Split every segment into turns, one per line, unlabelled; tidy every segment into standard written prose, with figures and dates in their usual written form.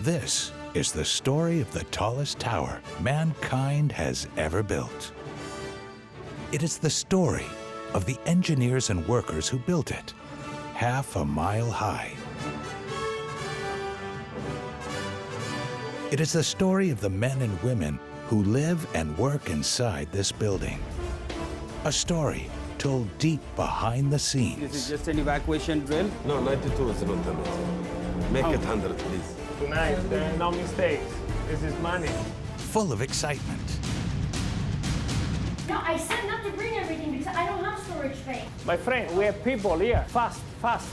This is the story of the tallest tower mankind has ever built. It is the story of the engineers and workers who built it, half a mile high. It is the story of the men and women who live and work inside this building. A story told deep behind the scenes.
This is just an evacuation drill?
No, 92 is not the limit. Make it 100, please.
Tonight, there are no mistakes. This is money.
Full of excitement.
No, I said not to bring everything because I don't have storage space.
My friend, we have people here. Fast, fast.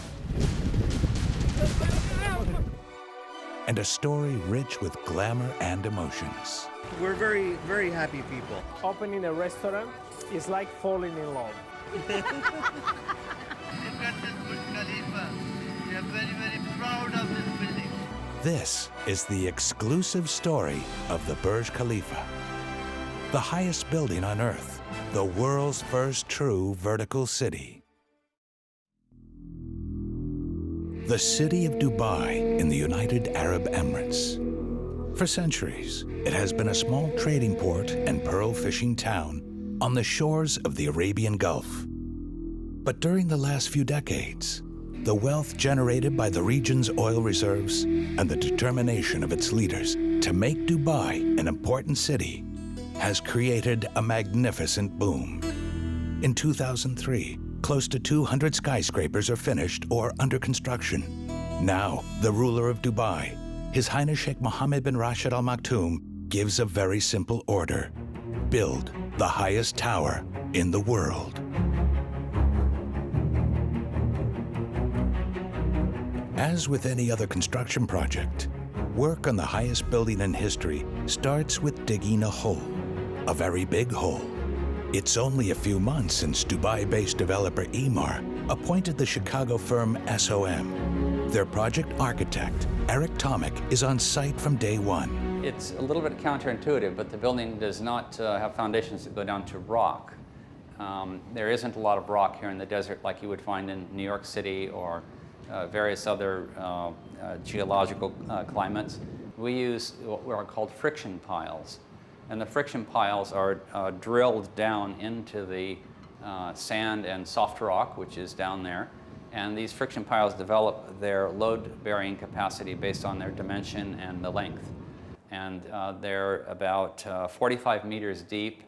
And a story rich with glamour and emotions.
We're very, very happy people.
Opening a restaurant is like falling in love.
You've got this Burj Khalifa. We are very, very proud of this building.
This is the exclusive story of the Burj Khalifa, the highest building on Earth, the world's first true vertical city. The city of Dubai in the United Arab Emirates. For centuries, it has been a small trading port and pearl fishing town on the shores of the Arabian Gulf. But during the last few decades, the wealth generated by the region's oil reserves and the determination of its leaders to make Dubai an important city has created a magnificent boom. In 2003, close to 200 skyscrapers are finished or under construction. Now, the ruler of Dubai, His Highness Sheikh Mohammed bin Rashid Al Maktoum, gives a very simple order: build the highest tower in the world. As with any other construction project, work on the highest building in history starts with digging a hole, a very big hole. It's only a few months since Dubai-based developer Emaar appointed the Chicago firm SOM. Their project architect, Eric Tomic, is on site from day one.
It's a little bit counterintuitive, but the building does not have foundations that go down to rock. There isn't a lot of rock here in the desert like you would find in New York City or various other geological climates. We use what are called friction piles. And the friction piles are drilled down into the sand and soft rock, which is down there. And these friction piles develop their load-bearing capacity based on their dimension and the length. And they're about 45 meters deep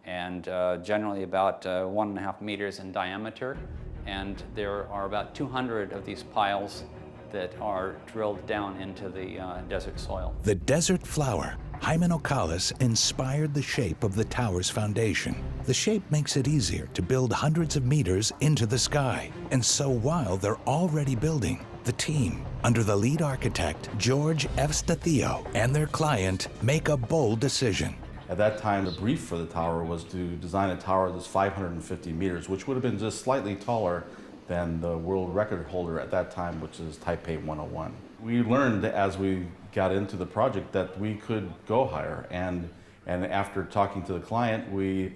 and generally about 1.5 meters in diameter. And there are about 200 of these piles that are drilled down into the desert soil.
The desert flower, Hymenocallis, inspired the shape of the tower's foundation. The shape makes it easier to build hundreds of meters into the sky. And so while they're already building, the team, under the lead architect, George Evstathiou, and their client make a bold decision.
At that time, the brief for the tower was to design a tower that's 550 meters, which would have been just slightly taller than the world record holder at that time, which is Taipei 101. We learned as we got into the project that we could go higher, and after talking to the client,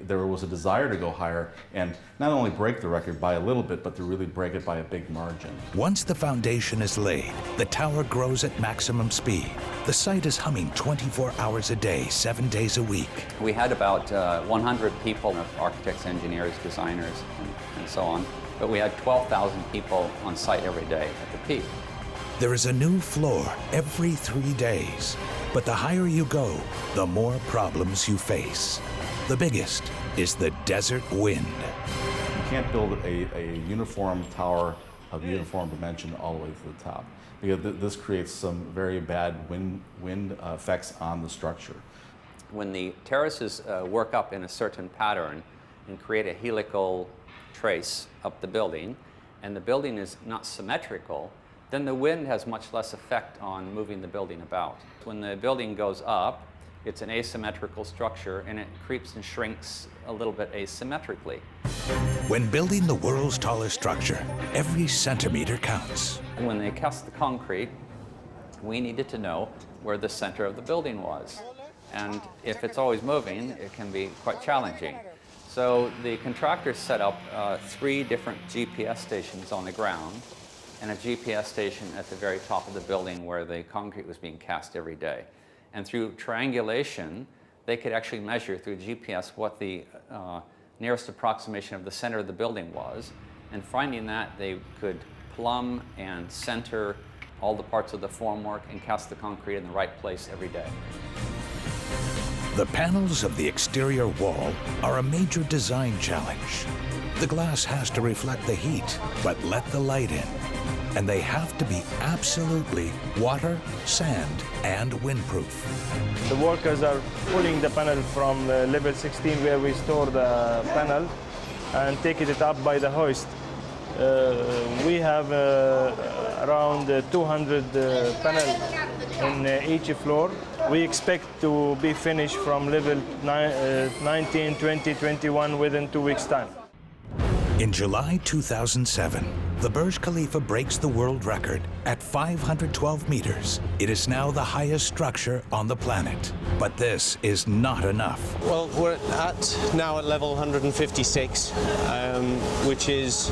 there was a desire to go higher and not only break the record by a little bit, but to really break it by a big margin.
Once the foundation is laid, the tower grows at maximum speed. The site is humming 24 hours a day, 7 days a week.
We had about 100 people, architects, engineers, designers, and so on. But we had 12,000 people on site every day at the peak.
There is a new floor every 3 days. But the higher you go, the more problems you face. The biggest is the desert wind.
You can't build a uniform tower of uniform dimension all the way to the top, because this creates some very bad wind effects on the structure.
When the terraces work up in a certain pattern and create a helical trace up the building, and the building is not symmetrical, then the wind has much less effect on moving the building about. When the building goes up, it's an asymmetrical structure, and it creeps and shrinks a little bit asymmetrically.
When building the world's tallest structure, every centimeter counts.
When they cast the concrete, we needed to know where the center of the building was. And if it's always moving, it can be quite challenging. So the contractors set up 3 different GPS stations on the ground, and a GPS station at the very top of the building where the concrete was being cast every day. And through triangulation, they could actually measure through GPS what the nearest approximation of the center of the building was. And finding that, they could plumb and center all the parts of the formwork and cast the concrete in the right place every day.
The panels of the exterior wall are a major design challenge. The glass has to reflect the heat, but let the light in. And they have to be absolutely water, sand, and windproof.
The workers are pulling the panel from level 16 where we store the panel and taking it up by the hoist. We have around 200 panels in each floor. We expect to be finished from level 19, 20, 21 within 2 weeks' time.
In July 2007, the Burj Khalifa breaks the world record at 512 meters. It is now the highest structure on the planet. But this is not enough.
Well, we're now at level 156, which is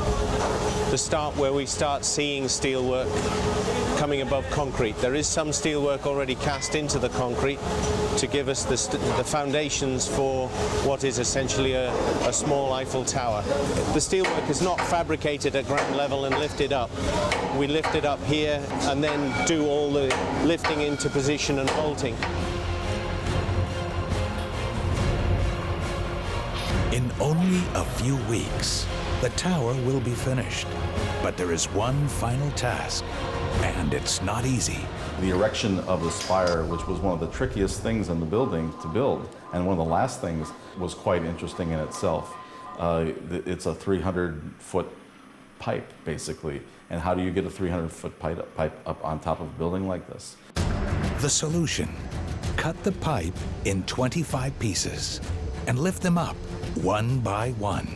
the start where we start seeing steelwork coming above concrete. There is some steelwork already cast into the concrete to give us the foundations for what is essentially a small Eiffel Tower. The steelwork is not fabricated at ground level and lifted up. We lift it up here and then do all the lifting into position and bolting.
In only a few weeks, the tower will be finished. But there is one final task, and it's not easy.
The erection of the spire, which was one of the trickiest things in the building to build, and one of the last things, was quite interesting in itself. It's a 300-foot pipe, basically. And how do you get a 300-foot pipe up on top of a building like this?
The solution: cut the pipe in 25 pieces and lift them up one by one.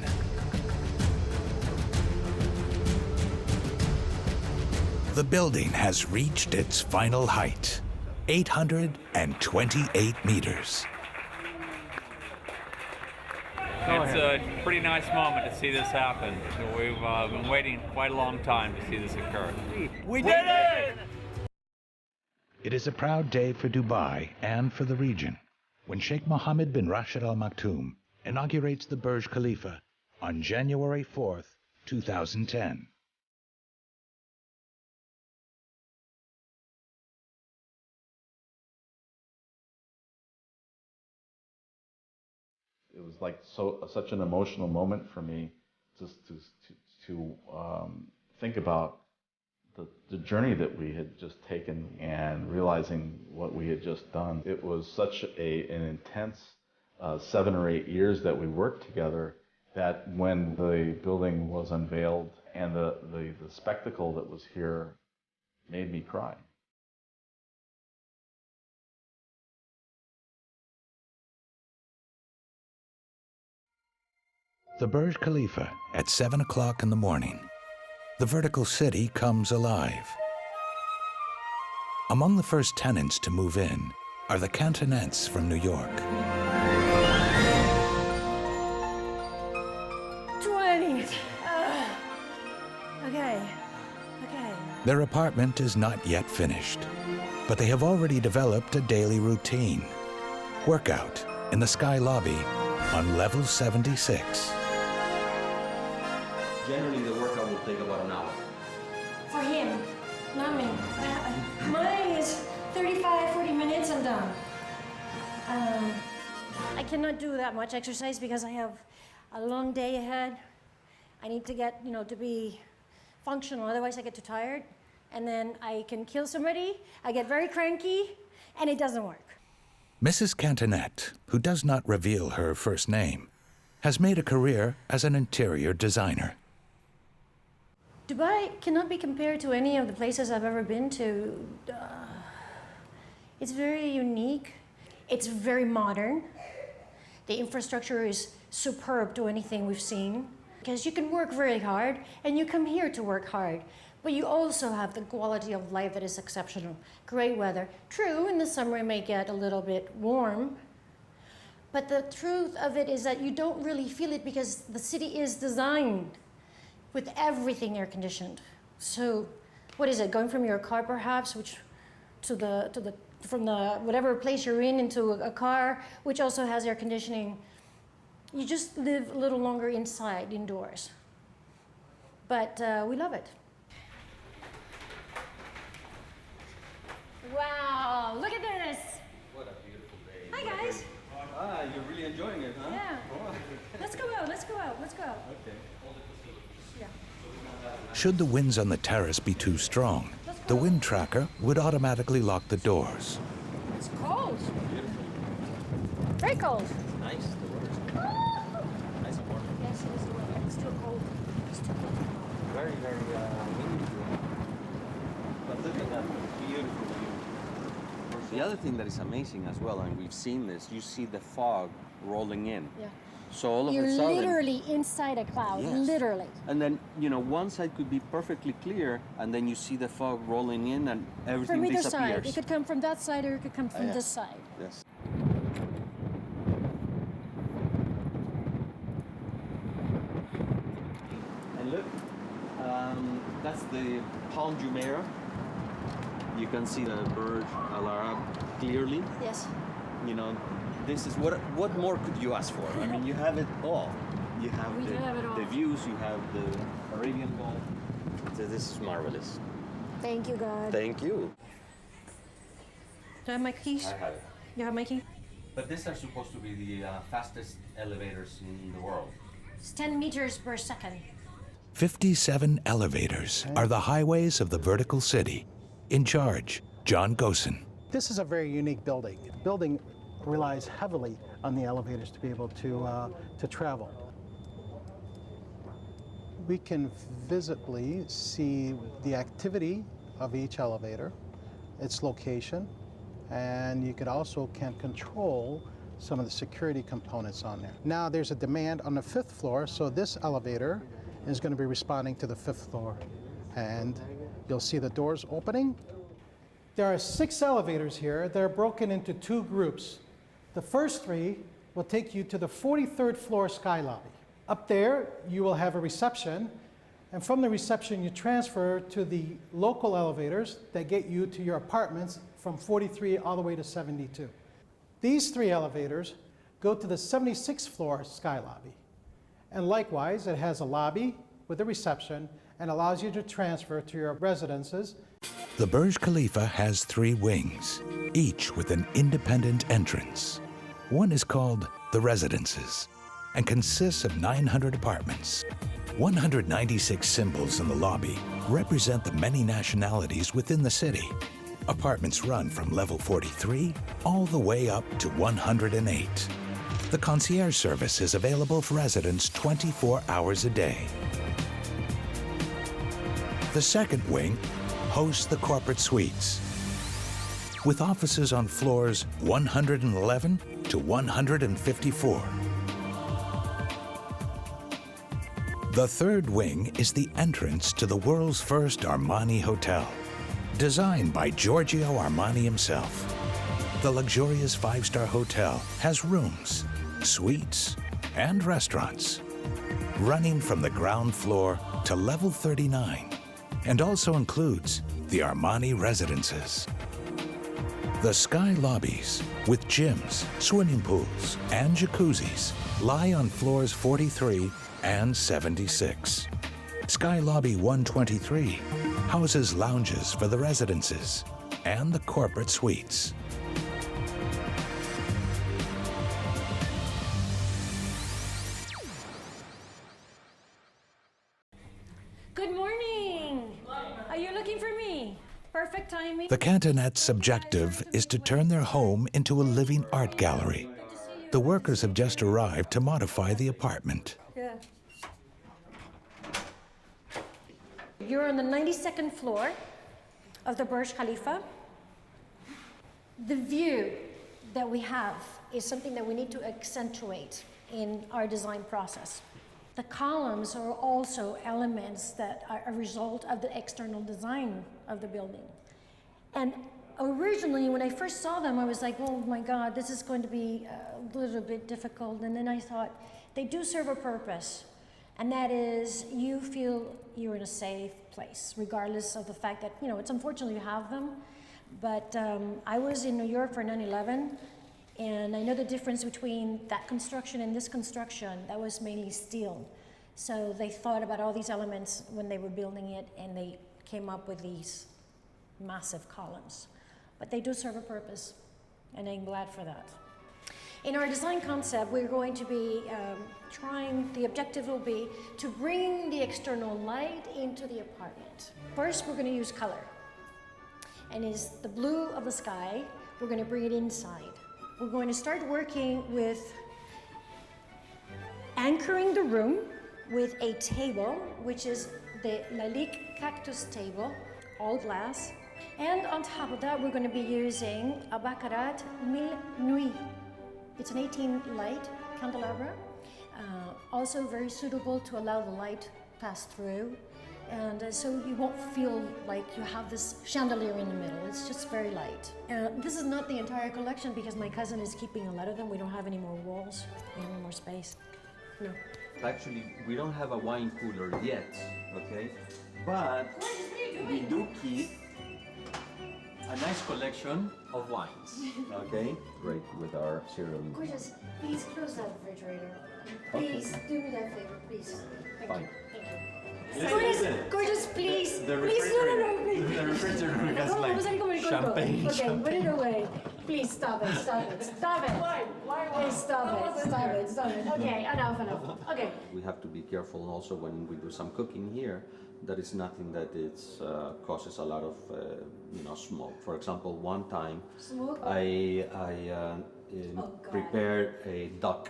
The building has reached its final height, 828 meters.
It's a pretty nice moment to see this happen. We've been waiting quite a long time to see this occur.
We did it!
It is a proud day for Dubai and for the region when Sheikh Mohammed bin Rashid Al Maktoum inaugurates the Burj Khalifa on January 4th, 2010.
It was like such an emotional moment for me just to think about the journey that we had just taken and realizing what we had just done. It was such an intense 7 or 8 years that we worked together that when the building was unveiled and the spectacle that was here made me cry.
The Burj Khalifa at 7 o'clock in the morning. The vertical city comes alive. Among the first tenants to move in are the Cantonettes from New York.
20. Okay.
Their apartment is not yet finished, but they have already developed a daily routine. Workout in the Sky Lobby on level 76.
Generally, the workout will take about an hour.
For him, not me. Mine is 35, 40 minutes, I'm done. I cannot do that much exercise because I have a long day ahead. I need to get, to be functional, otherwise I get too tired. And then I can kill somebody, I get very cranky, and it doesn't work.
Mrs. Cantonette, who does not reveal her first name, has made a career as an interior designer.
Dubai cannot be compared to any of the places I've ever been to. It's very unique. It's very modern. The infrastructure is superb to anything we've seen. Because you can work very hard, and you come here to work hard. But you also have the quality of life that is exceptional. Great weather. True, in the summer it may get a little bit warm. But the truth of it is that you don't really feel it because the city is designed with everything air-conditioned. So what is it, going from your car perhaps, which from the whatever place you're in into a car, which also has air conditioning. You just live a little longer inside, indoors. But we love it. Wow, look at this.
What a beautiful day.
Hi guys.
Ah, you're really enjoying it, huh?
Yeah.
Oh.
Let's go out, let's go out, let's go out.
Okay.
Yeah.
Should the winds on the terrace be too strong, the wind tracker would automatically lock the doors.
It's cold. Very cold.
Nice, the water's nice and warm.
Yes, it is the weather. It's still cold. It's still cold.
Very, very windy. But look at that beautiful view. The other thing that is amazing as well, and we've seen this, you see the fog rolling in.
Yeah.
So all of
You're
a sudden,
literally inside a cloud,
yes.
literally.
And then, you know, one side could be perfectly clear, and then you see the fog rolling in, and everything
From either
disappears.
side. It could come from that side or it could come from
Yeah.
this side.
Yes. And look, that's the Palm Jumeirah. You can see the Burj Al Arab clearly.
Yes.
You know, this is what more could you ask for? I mean, you have it all. You have
We do have it all.
the views, you have the Arabian Gulf. This is marvelous.
Thank you, God.
Thank you.
Do I have my keys?
I have it.
You have my key?
But these are supposed to be the fastest elevators in the world.
It's 10 meters per second.
57 elevators are the highways of the vertical city. In charge, John Gosen.
This is a very unique building. The building relies heavily on the elevators to be able to travel. We can visibly see the activity of each elevator, its location, and you could also can control some of the security components on there. Now there's a demand on the 5th floor, so this elevator is going to be responding to the 5th floor. And you'll see the doors opening. There are 6 elevators here. They're broken into 2 groups. The first 3 will take you to the 43rd floor sky lobby. Up there, you will have a reception, and from the reception, you transfer to the local elevators that get you to your apartments from 43 all the way to 72. These 3 elevators go to the 76th floor sky lobby. And likewise, it has a lobby with a reception and allows you to transfer to your residences.
The Burj Khalifa has 3 wings, each with an independent entrance. One is called the Residences and consists of 900 apartments. 196 symbols in the lobby represent the many nationalities within the city. Apartments run from level 43 all the way up to 108. The concierge service is available for residents 24 hours a day. The second wing hosts the corporate suites, with offices on floors 111 to 154. The third wing is the entrance to the world's first Armani hotel, designed by Giorgio Armani himself. The luxurious 5-star hotel has rooms, suites, and restaurants, running from the ground floor to level 39, and also includes the Armani Residences. The sky lobbies, with gyms, swimming pools, and jacuzzis, lie on floors 43 and 76. Sky Lobby 123 houses lounges for the residences and the corporate suites.
Good morning. Are you looking for me? Perfect timing.
The Cantonette's objective is to turn their home into a living art gallery. The workers have just arrived to modify the apartment.
Yeah. You're on the 92nd floor of the Burj Khalifa. The view that we have is something that we need to accentuate in our design process. The columns are also elements that are a result of the external design of the building. And originally, when I first saw them, I was like, oh my God, this is going to be a little bit difficult. And then I thought, they do serve a purpose. And that is, you feel you're in a safe place, regardless of the fact that, it's unfortunate you have them. But I was in New York for 9/11, and I know the difference between that construction and this construction. That was mainly steel. So they thought about all these elements when they were building it, and they came up with these massive columns. But they do serve a purpose, and I'm glad for that. In our design concept, we're going to be the objective will be to bring the external light into the apartment. First, we're going to use color. And is the blue of the sky, we're going to bring it inside. We're going to start working with anchoring the room with a table, which is the Lalique cactus table, all glass. And on top of that, we're going to be using a Baccarat Mille Nuits. It's an 18 light candelabra, also very suitable to allow the light pass through. And so you won't feel like you have this chandelier in the middle. It's just very light. This is not the entire collection because my cousin is keeping a lot of them. We don't have any more walls. We have any more space. No.
Actually, we don't have a wine cooler yet, okay? But we do keep a nice collection of wines, okay? Great, with our cereal.
Gorgeous, please close that refrigerator. Please, do me that favor, please. Thank you. Gorgeous, please. Please, no, please.
The refrigerator has like champagne.
Okay, put it away. Please stop it. Stop it. Please stop it. Okay, enough. Okay.
We have to be careful also when we do some cooking here. That is nothing that it's causes a lot of smoke. For example, one time I prepared a duck.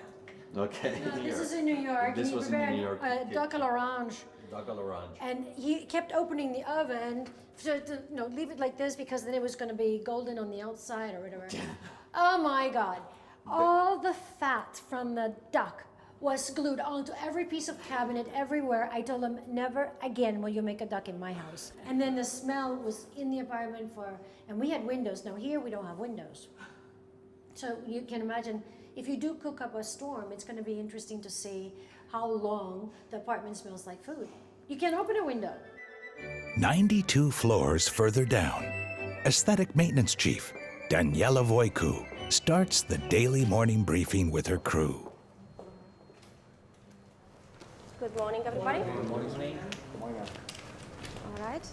Okay.
No, this is in New York.
This was in New York.
Duck à l'orange.
Duck à l'orange.
And he kept opening the oven to leave it like this because then it was going to be golden on the outside or whatever. Oh my God. All the fat from the duck was glued onto every piece of cabinet everywhere. I told him, never again will you make a duck in my house. And then the smell was in the apartment and we had windows. Now here we don't have windows. So you can imagine, if you do cook up a storm, it's going to be interesting to see how long the apartment smells like food. You can open a window.
92 floors further down, aesthetic maintenance chief Daniela Voicu starts the daily morning briefing with her crew.
Good morning, everybody. Good morning. All right.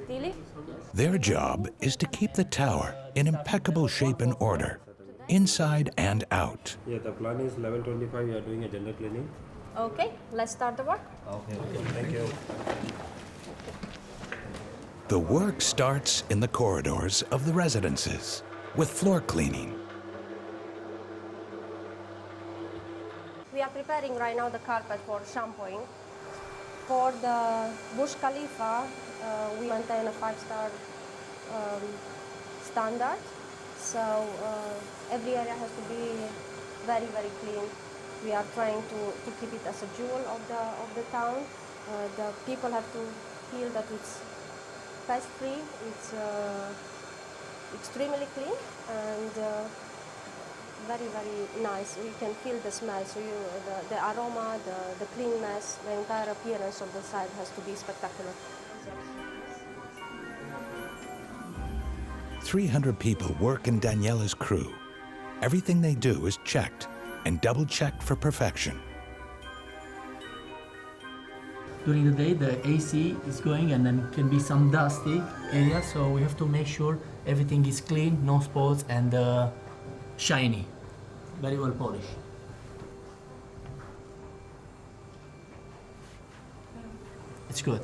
Dili?
Their job is to keep the tower in impeccable shape and order, inside and out.
Yeah, the plan is level 25, we are doing a general cleaning.
Okay, let's start the work.
Okay, thank you.
The work starts in the corridors of the residences with floor cleaning.
We are preparing right now the carpet for shampooing. For the Burj Khalifa, we maintain a 5-star standard. So every area has to be very, very clean. We are trying to keep it as a jewel of the town. The people have to feel that it's pest-free, it's extremely clean, and very, very nice. You can feel the smell, so the aroma, the cleanness, the entire appearance of the site has to be spectacular.
300 people work in Daniela's crew. Everything they do is checked and double-checked for perfection.
During the day, the AC is going and then can be some dusty area, so we have to make sure everything is clean, no spots, and shiny, very well polished. It's good.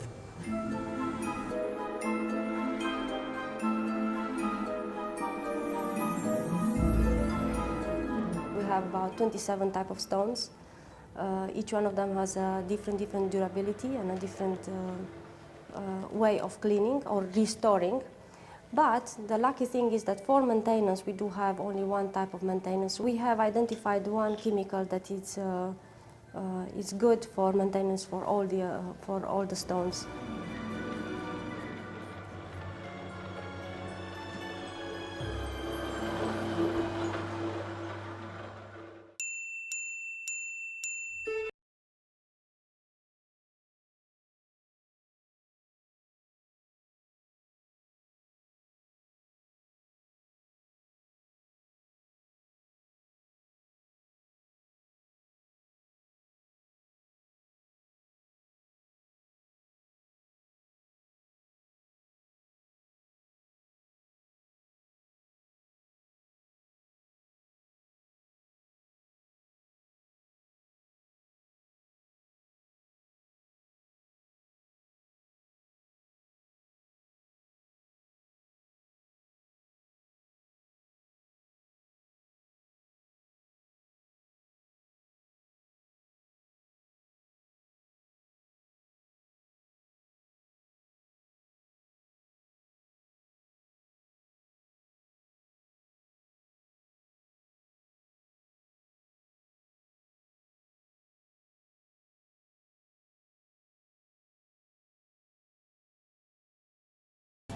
We have about 27 type of stones. Each one of them has a different durability and a different way of cleaning or restoring. But the lucky thing is that for maintenance, we do have only one type of maintenance. We have identified one chemical that is good for maintenance for all the stones.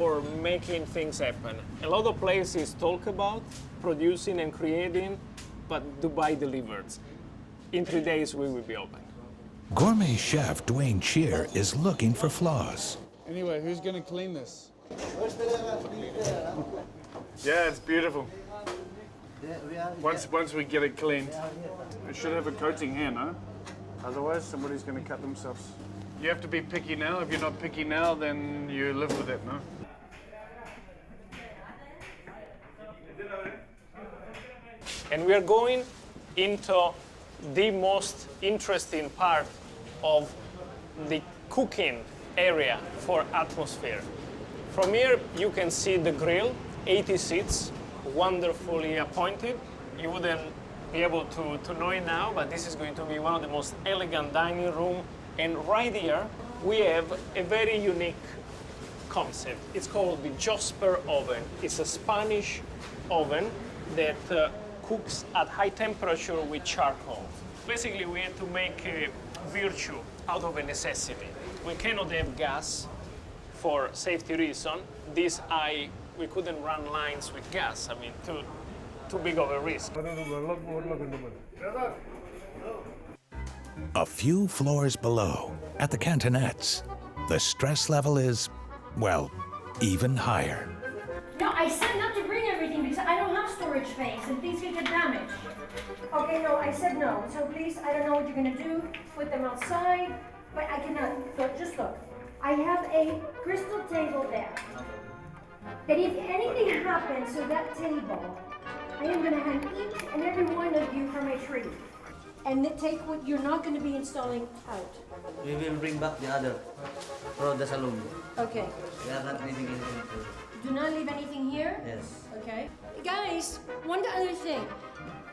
for making things happen. A lot of places talk about producing and creating, but Dubai delivers. In 3 days, we will be open.
Gourmet chef Dwayne Cheer is looking for flaws.
Anyway, who's going to clean this?
Yeah, it's beautiful. Once we get it cleaned, it should have a coating here, no? Otherwise, somebody's going to cut themselves. You have to be picky now. If you're not picky now, then you live with it, no?
And we are going into the most interesting part of the cooking area for atmosphere. From here, you can see the grill, 80 seats, wonderfully appointed. You wouldn't be able to know it now, but this is going to be one of the most elegant dining room. And right here, we have a very unique concept. It's called the Josper oven. It's a Spanish oven that cooks at high temperature with charcoal. Basically, we had to make a virtue out of a necessity. We cannot have gas for safety reason. We couldn't run lines with gas. I mean, too big of a risk.
A few floors below, at the cantonettes, the stress level is, well, even higher.
No, I said not to bring everything because I don't have storage space and things can get damaged. Okay, no, I said no. So please, I don't know what you're gonna do. Put them outside, but I cannot. Look, just look. I have a crystal table there. That if anything happens to that table, I am gonna hang each and every one of you from a tree. And then take what you're not gonna be installing out.
We will bring back the other for the salon.
Okay.
We are not leaving anything.
Do not leave anything here?
Yes.
Okay. Guys, one other thing.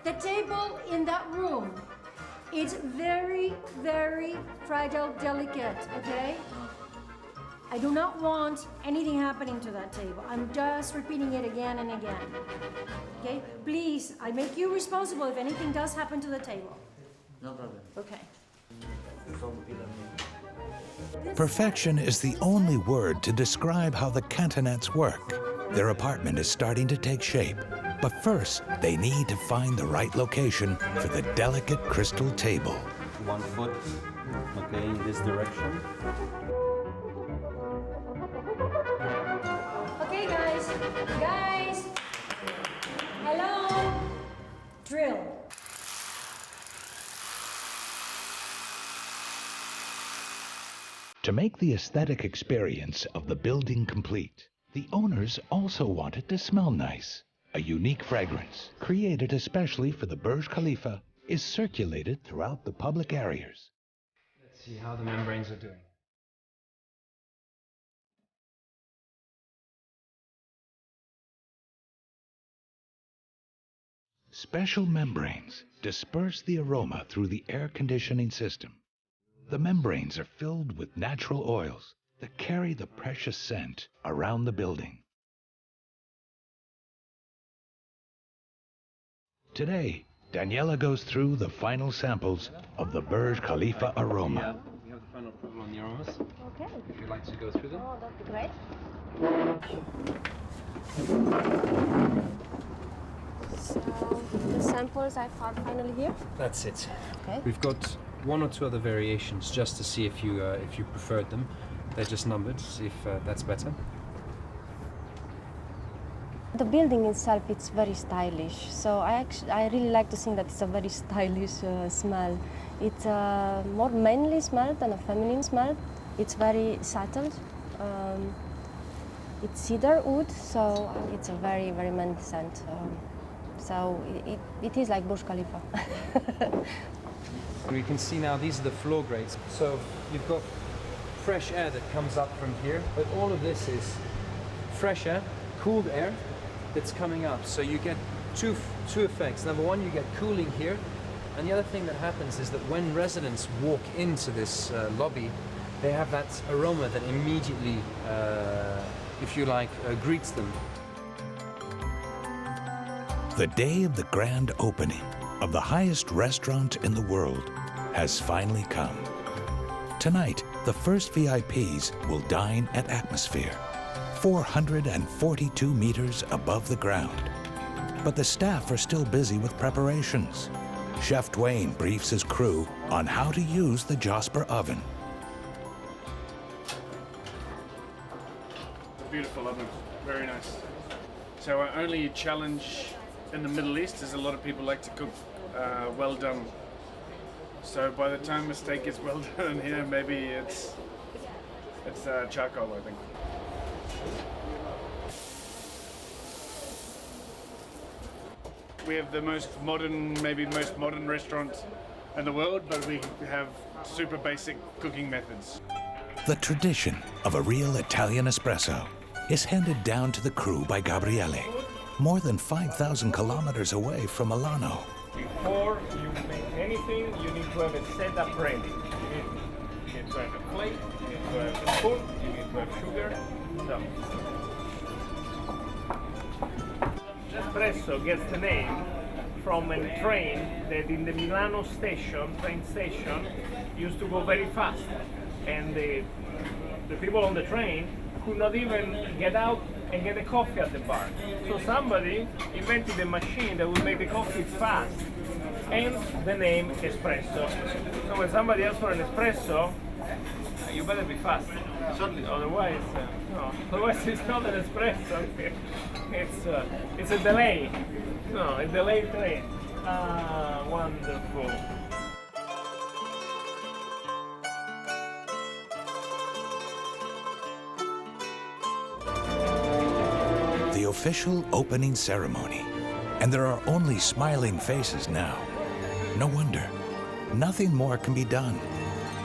The table in that room, it's very, very fragile, delicate, okay? I do not want anything happening to that table. I'm just repeating it again and again. Okay? Please, I make you responsible if anything does happen to the table.
No problem.
Okay.
Perfection is the only word to describe how the cantonettes work. Their apartment is starting to take shape, but first they need to find the right location for the delicate crystal table.
1 foot, okay, in this direction.
Okay, guys, hello, drill.
To make the aesthetic experience of the building complete, the owners also want it to smell nice. A unique fragrance, created especially for the Burj Khalifa, is circulated throughout the public areas.
Let's see how the membranes are doing.
Special membranes disperse the aroma through the air conditioning system. The membranes are filled with natural oils that carry the precious scent around the building. Today, Daniela goes through the final samples of the Burj Khalifa aroma.
We have the final approval on the aromas.
Okay.
If you'd like to go through them.
Oh, that'd be great. So the samples I found finally here.
That's it.
Okay.
We've got 1 or 2 other variations just to see if you preferred them. They're just numbered. See if that's better.
The building itself, it's very stylish. So I really like to think that it's a very stylish smell. It's a more manly smell than a feminine smell. It's very subtle. It's cedar wood, so it's a very, very manly scent. So it is like Burj Khalifa.
We can see now these are the floor grades. So you've got fresh air that comes up from here, but all of this is fresh air, cooled air that's coming up. So you get two effects. Number one, you get cooling here, and the other thing that happens is that when residents walk into this lobby, they have that aroma that immediately, if you like, greets them.
The day of the grand opening of the highest restaurant in the world has finally come. Tonight, the first VIPs will dine at Atmosphere, 442 meters above the ground. But the staff are still busy with preparations. Chef Dwayne briefs his crew on how to use the Jasper oven.
Beautiful oven, very nice. So our only challenge in the Middle East is a lot of people like to cook well done. So by the time a steak is well done here, maybe it's charcoal, I think. We have the most modern restaurant in the world, but we have super basic cooking methods.
The tradition of a real Italian espresso is handed down to the crew by Gabriele, more than 5,000 kilometers away from Milano.
Before you make anything, you need to have a setup ready. You need to have a plate, you need to have a spoon, you need to have sugar. So, espresso gets the name from a train that in the Milano train station, used to go very fast. And the people on the train could not even get out and get a coffee at the bar. So somebody invented a machine that would make the coffee fast, and the name espresso. So when somebody asks for an espresso, you better be fast. Otherwise, otherwise it's not an espresso. It's a delay. No, a delayed train. Ah, wonderful.
The official opening ceremony, and there are only smiling faces now. No wonder. Nothing more can be done.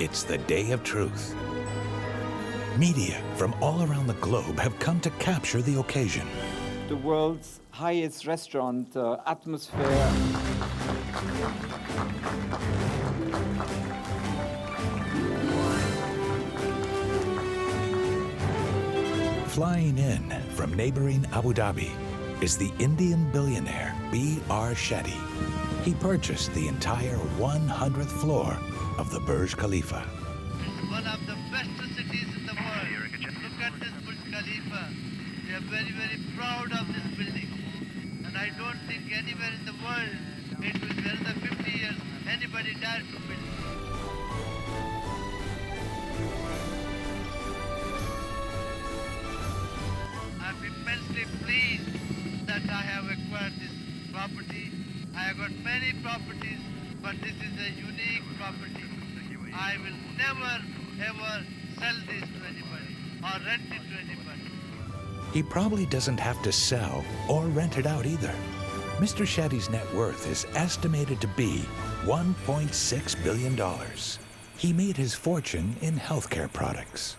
It's the day of truth. Media from all around the globe have come to capture the occasion.
The world's highest restaurant atmosphere.
Flying in from neighboring Abu Dhabi is the Indian billionaire B.R. Shetty. He purchased the entire 100th floor of the Burj Khalifa.
It's one of the best cities in the world. Look at this Burj Khalifa. We are very, very proud of this building. And I don't think anywhere in the world, it will be another 50 years, anybody dare to build it. I'm immensely pleased that I have acquired this property. I have got many properties, but this is a unique property. I will never ever sell this to anybody or rent it to anybody.
He probably doesn't have to sell or rent it out either. Mr. Shetty's net worth is estimated to be $1.6 billion. He made his fortune in healthcare products.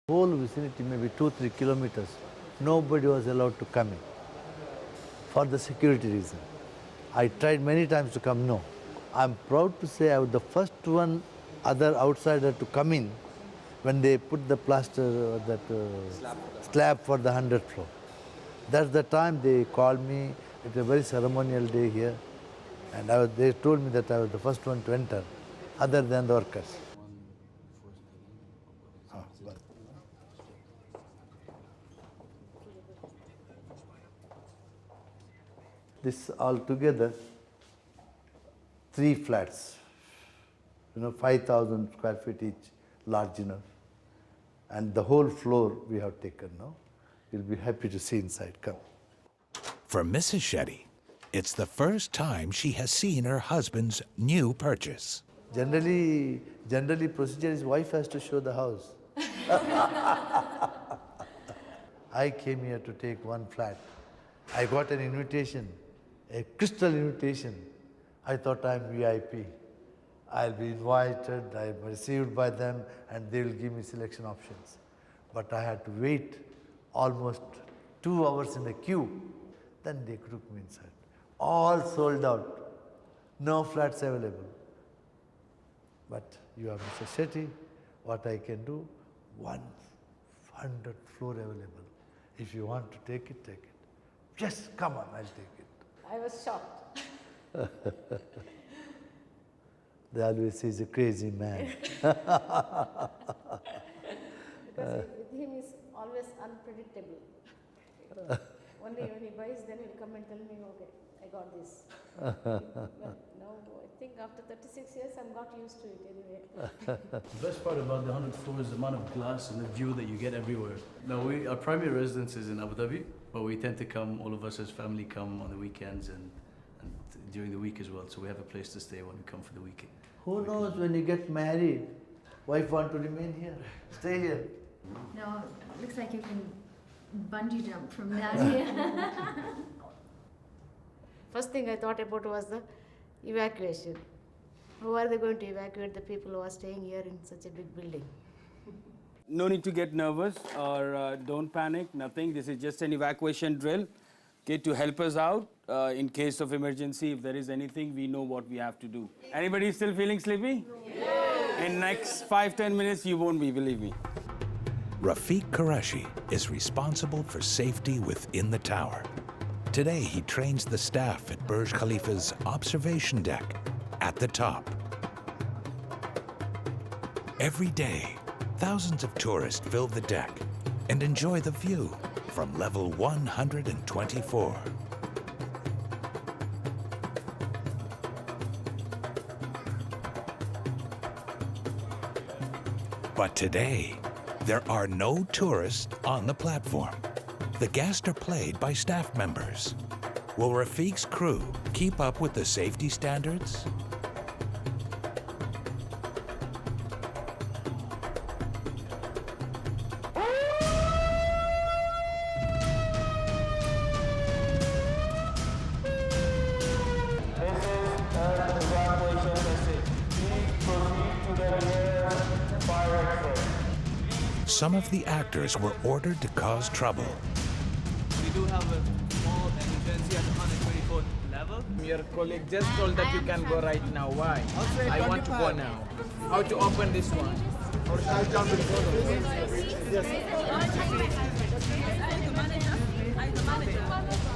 Whole vicinity, maybe 2-3 kilometers, nobody was allowed to come in for the security reason. I tried many times to come, no. I'm proud to say I was the first other outsider to come in when they put the plaster, slab for the 100th floor. That's the time they called me. It was a very ceremonial day here. And they told me that I was the first one to enter, other than the workers. This altogether, 3 flats, 5,000 square feet each, large enough. And the whole floor we have taken now. You'll be happy to see inside. Come.
For Mrs. Shetty, it's the first time she has seen her husband's new purchase.
Generally procedure is wife has to show the house. I came here to take 1 flat. I got an invitation, a crystal invitation. I thought I'm VIP. I'll be invited, I'm received by them, and they will give me selection options. But I had to wait almost 2 hours in the queue. Then they took me inside. All sold out. No flats available. But you are Mr. Shetty. What I can do, 100 floor available. If you want to take it, take it. Just come on, I'll take it.
I was shocked.
They always say he's a crazy man.
Because with him is always unpredictable. Only when he buys, then he'll come and tell me, okay, I got this. But now I think after 36 years, I'm got used to it anyway.
The best part about the 100th floor is the amount of glass and the view that you get everywhere. Now, our primary residence is in Abu Dhabi, but we tend to come, all of us as family come on the weekends and during the week as well. So we have a place to stay when we come for the weekend.
Who knows, when you get married, wife want to remain here, stay here.
No, looks like you can bungee jump from down here. First thing I thought about was the evacuation. How are they going to evacuate the people who are staying here in such a big building?
No need to get nervous or don't panic, nothing. This is just an evacuation drill, okay, to help us out in case of emergency. If there is anything, we know what we have to do. Anybody still feeling sleepy? Yes. In next 5-10 minutes, you won't be, believe me.
Rafiq Qureshi is responsible for safety within the tower. Today, he trains the staff at Burj Khalifa's observation deck at the top. Every day, thousands of tourists fill the deck and enjoy the view from level 124. But today, there are no tourists on the platform. The guests are played by staff members. Will Rafiq's crew keep up with the safety standards? Some of the actors were ordered to cause trouble.
We do have a small emergency at 124th level. Your colleague just told that you can go right now. Why? I want to go now. How to open this one? Or shall I jump in front of you? Yes.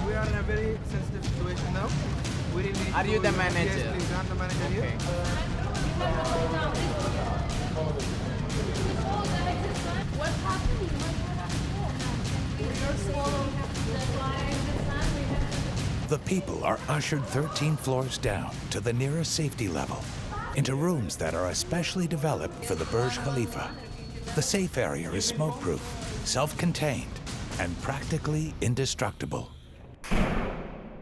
We are in a very sensitive situation now. We really need
Are you the manager?
Yes, please. I'm the manager here.
What happened?
The people are ushered 13 floors down to the nearest safety level, into rooms that are especially developed for the Burj Khalifa. The safe area is smoke-proof, self-contained, and practically indestructible.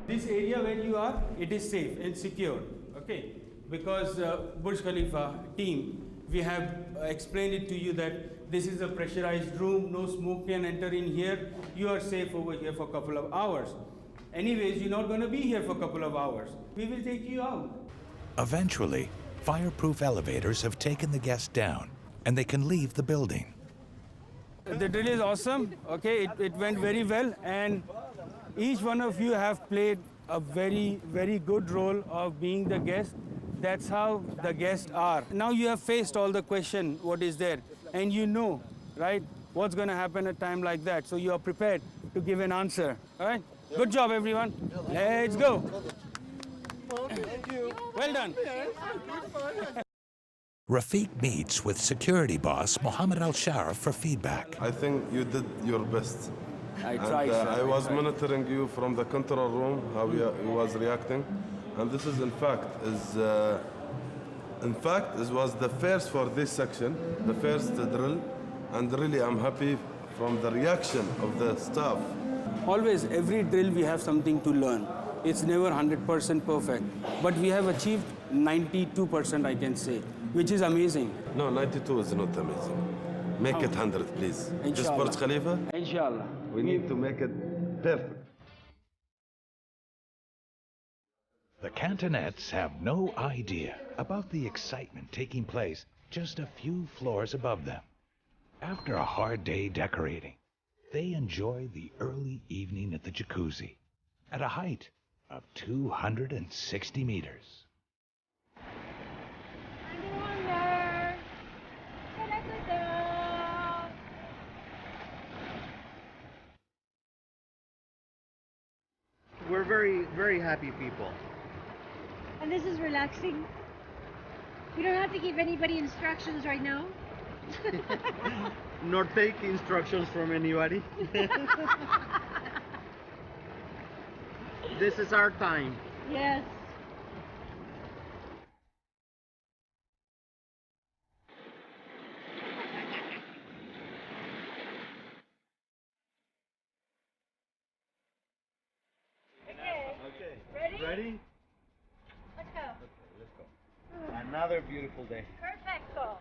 This area where you are, it is safe and secure, okay? Because Burj Khalifa team, we have explained it to you that this is a pressurized room, no smoke can enter in here. You are safe over here for a couple of hours. Anyways, you're not going to be here for a couple of hours. We will take you out.
Eventually, fireproof elevators have taken the guests down, and they can leave the building.
The drill is awesome, okay? It went very well, and each one of you have played a very, very good role of being the guest. That's how the guests are. Now you have faced all the question, what is there, and you know, right, what's going to happen at a time like that. So you are prepared to give an answer, all right? Good job, everyone. Let's go.
Thank you.
Well done.
Rafiq meets with security boss Mohammed Al-Sharif for feedback.
I think you did your best.
I tried, sir.
I was monitoring you from the control room, how you was reacting. And this is, in fact, it was the first for this section, the first drill. And really, I'm happy from the reaction of the staff.
Always, every drill, we have something to learn. It's never 100% perfect. But we have achieved 92%, I can say, which is amazing.
No, 92 is not amazing. Make it 100, please.
Inshallah.
This Burj Khalifa,
Inshallah.
we need to make it perfect.
The Cantonettes have no idea about the excitement taking place just a few floors above them. After a hard day decorating, they enjoy the early evening at the jacuzzi at a height of 260 meters.
We're very, very happy people.
And this is relaxing. We don't have to give anybody instructions right now.
Nor take instructions from anybody. This is our time.
Yes.
Okay. Ready?
Let's go.
Okay, let's go. Another beautiful day.
Perfecto.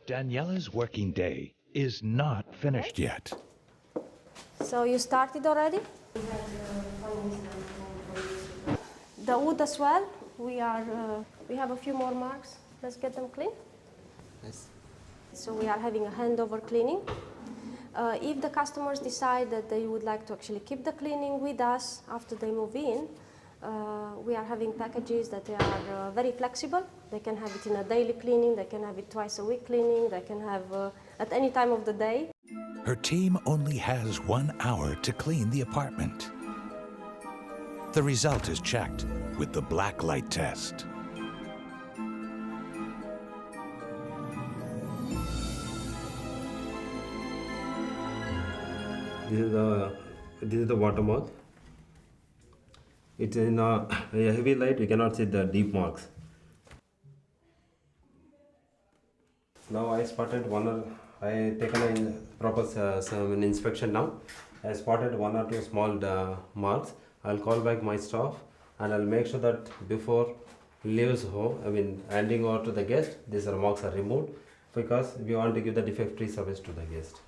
Daniela's working day is not finished yet.
So you started already? The wood as well. We have a few more marks. Let's get them clean.
Yes.
So we are having a handover cleaning. If the customers decide that they would like to actually keep the cleaning with us after they move in, we are having packages that are very flexible. They can have it in a daily cleaning, they can have it twice a week cleaning, they can have at any time of the day.
Her team only has 1 hour to clean the apartment. The result is checked with the black light test.
This is the watermark. It's in a heavy light, you cannot see the deep marks. Now I spotted I taken a proper some inspection now. I spotted 1 or 2 small marks. I'll call back my staff and I'll make sure that before leaves home, handing over to the guest, these marks are removed because we want to give the defect-free service to the guest.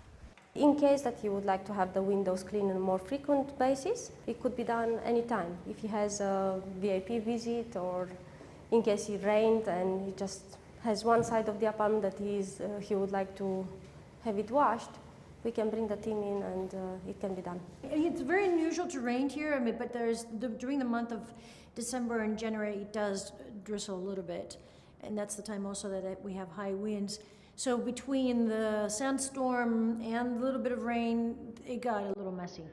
In case that he would like to have the windows cleaned on a more frequent basis, it could be done anytime. If he has a VIP visit or in case it rained and he just has one side of the apartment that he would like to have it washed, we can bring the team in and it can be done.
It's very unusual to rain here, but during the month of December and January it does drizzle a little bit, and that's the time also that we have high winds. So between the sandstorm and a little bit of rain, it got a little messy.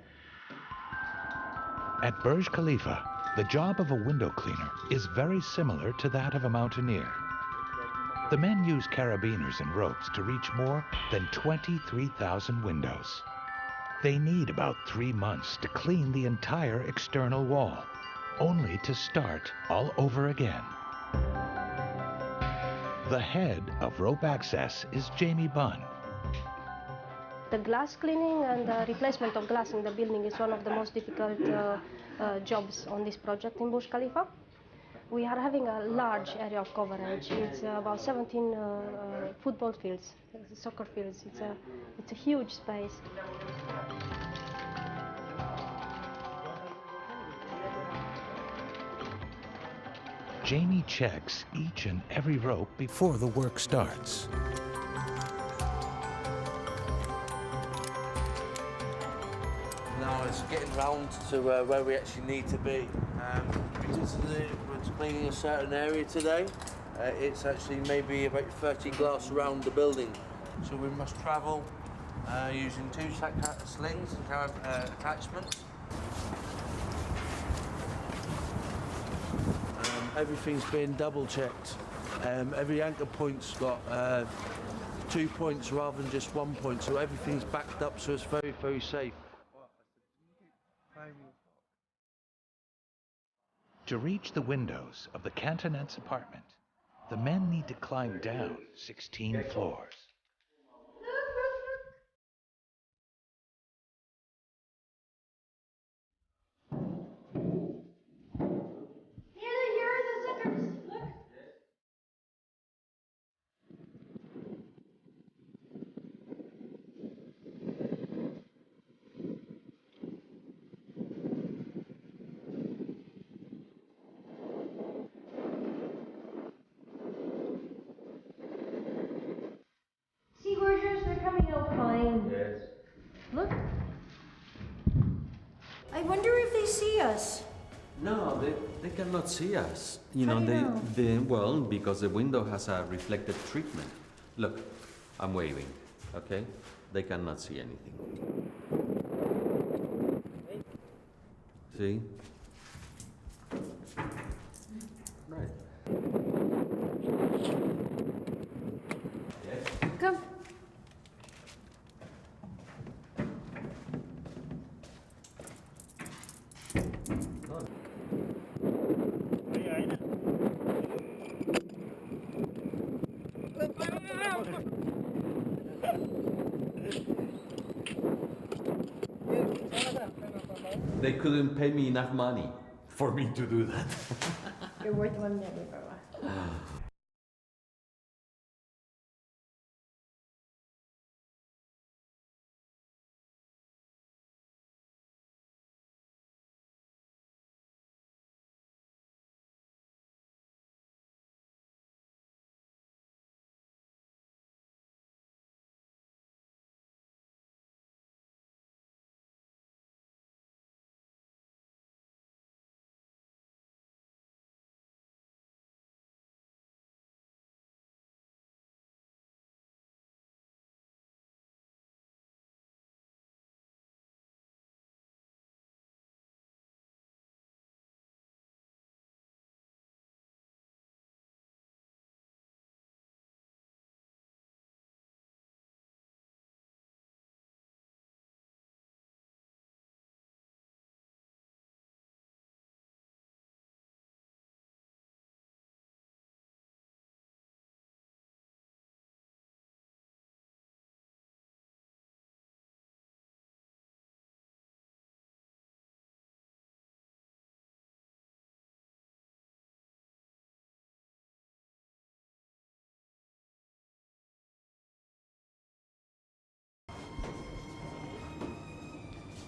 At Burj Khalifa, the job of a window cleaner is very similar to that of a mountaineer. The men use carabiners and ropes to reach more than 23,000 windows. They need about 3 months to clean the entire external wall, only to start all over again. The head of rope access is Jamie Bunn.
The glass cleaning and the replacement of glass in the building is one of the most difficult jobs on this project in Burj Khalifa. We are having a large area of coverage. It's about 17 football fields, soccer fields. It's a huge space.
Jamie checks each and every rope before the work starts.
Now it's getting round to where we actually need to be. Because we're cleaning a certain area today, it's actually maybe about 30 glass around the building. So we must travel using 2 slings and carry attachments. Everything's been double checked. Every anchor point's got 2 points rather than just 1 point, so everything's backed up, so it's very, very safe.
To reach the windows of the Cantonette's apartment, the men need to climb down 16 floors.
see us.
No, they cannot see us. You
How
know,
do you
they well, because the window has a reflected treatment. Look, I'm waving, okay? They cannot see anything. See? Right.
Come.
They couldn't pay me enough money for me to do that.
You're worth one never, Baba.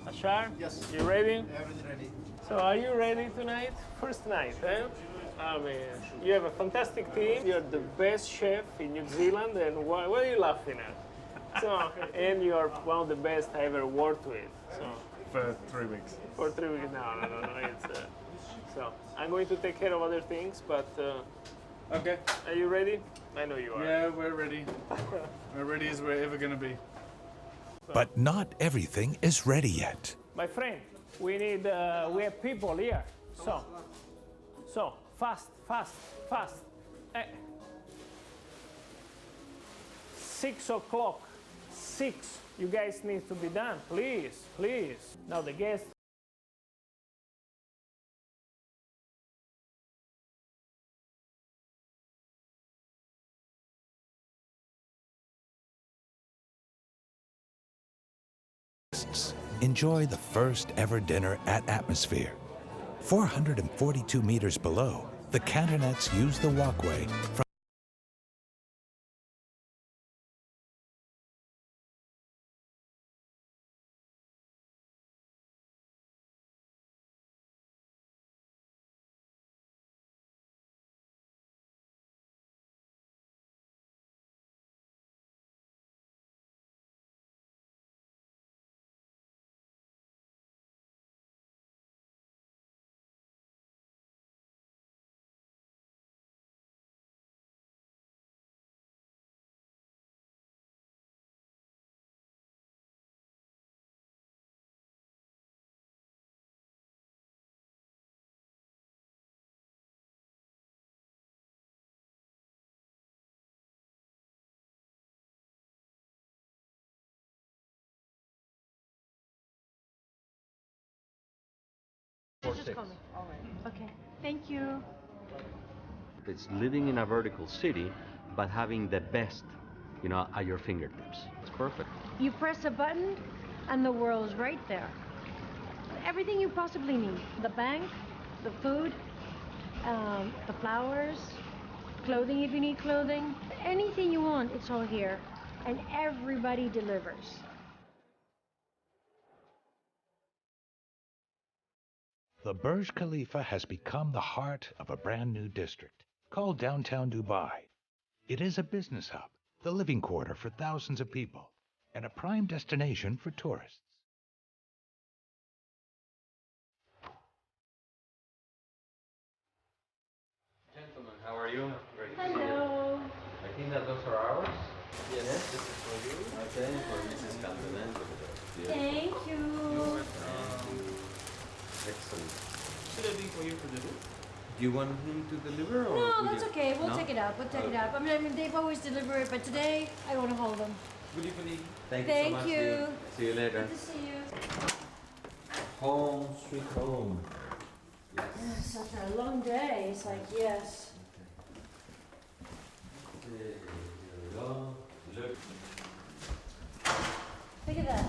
Ashar? Yes. You ready? Everything ready. So are you ready tonight? First night, eh? I mean, you have a fantastic team. You're the best chef in New Zealand, and what are you laughing at? So, and you are one of the best I ever worked with. So
For 3 weeks.
for 3 weeks, no. It's so I'm going to take care of other things, but
Okay.
are you ready? I know you are.
Yeah, we're ready. We're ready as we're ever gonna be.
But not everything is ready yet.
My friend, we have people here. So fast. 6 o'clock. 6. You guys need to be done, please. Now the guests.
Enjoy the first ever dinner at Atmosphere. 442 meters below, the cantonets use the walkway from
Just call me. All right. Okay. Thank you.
It's living in a vertical city, but having the best, at your fingertips. It's perfect.
You press a button, and the world is right there. Everything you possibly need. The bank, the food, the flowers, clothing if you need clothing. Anything you want, it's all here. And everybody delivers.
The Burj Khalifa has become the heart of a brand new district called downtown Dubai. It is a business hub, the living quarter for thousands of people, and a prime destination for tourists.
you? Great.
Hello.
I think that those are ours. Yes, this is for you. Okay, for Mrs. Calderon.
Thank you.
Excellent.
Should I be for you to deliver?
Do you want him to deliver or?
No,
would
that's
you-
okay. We'll
No?
take it up. We'll take it up. I mean, they've always delivered, but today I want to hold them.
Thank you so
Thank
much.
you.
See you later.
Good to see you.
Home, sweet home.
Such a long day. It's like, yes.
There you go. Look.
Look at that.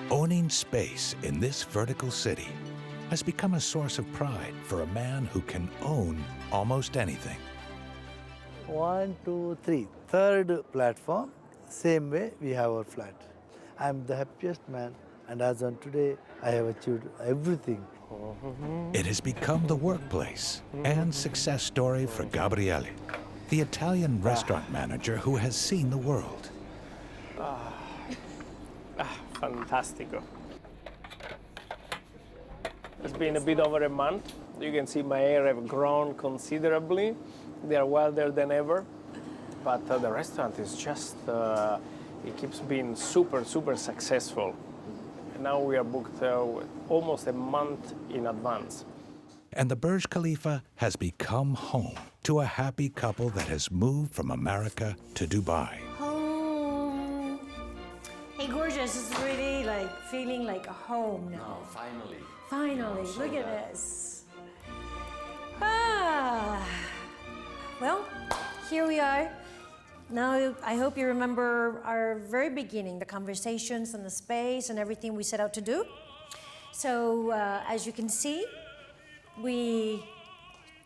Owning space in this vertical city has become a source of pride for a man who can own almost anything.
1, 2, 3. Third platform, same way we have our flat. I'm the happiest man, and as on today, I have achieved everything.
It has become the workplace and success story for Gabriele, the Italian restaurant manager who has seen the world.
Fantastico. It's been a bit over a month. You can see my hair have grown considerably. They are wilder than ever. But the restaurant is just, it keeps being super, super successful. And now we are booked almost a month in advance.
And the Burj Khalifa has become home to a happy couple that has moved from America to Dubai.
Home. Hey, gorgeous. It's really like feeling like a home now.
Oh, finally.
Finally,
So
look at
glad.
this. Well, here we are. Now, I hope you remember our very beginning, the conversations and the space and everything we set out to do. So, as you can see, we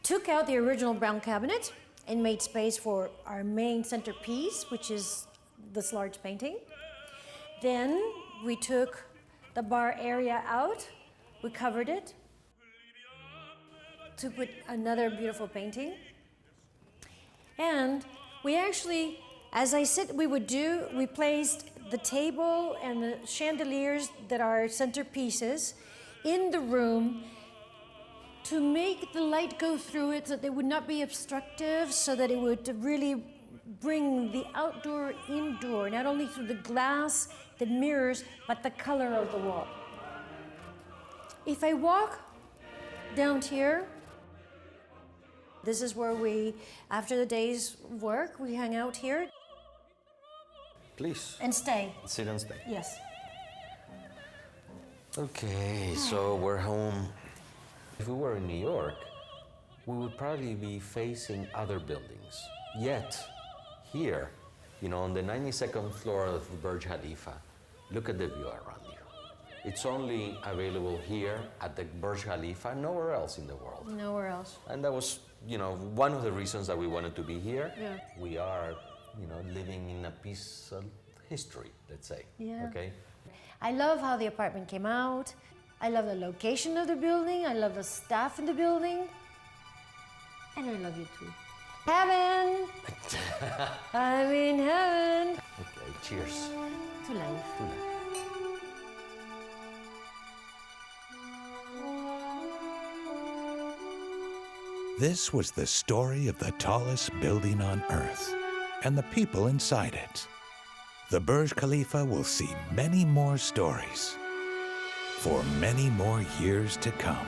took out the original brown cabinet and made space for our main centerpiece, which is this large painting. Then we took the bar area out, we covered it to put another beautiful painting. And we actually, as I said we would do, we placed the table and the chandeliers that are centerpieces in the room to make the light go through it so that they would not be obstructive, so that it would really bring the outdoor indoor, not only through the glass, the mirrors, but the color of the wall. If I walk down here, this is where we, after the day's work, we hang out here.
Please.
And stay.
Sit and stay.
Yes.
Okay, so we're home. If we were in New York, we would probably be facing other buildings. Yet, here, on the 92nd floor of the Burj Khalifa, look at the view around you. It's only available here at the Burj Khalifa, nowhere else in the world.
Nowhere else.
And that was, one of the reasons that we wanted to be here.
Yeah.
We are, living in a piece of history, let's say.
Yeah.
Okay?
I love how the apartment came out. I love the location of the building. I love the staff in the building. And I love you too. Heaven! I'm in heaven.
Okay, cheers.
To life.
To life.
This was the story of the tallest building on Earth and the people inside it. The Burj Khalifa will see many more stories for many more years to come.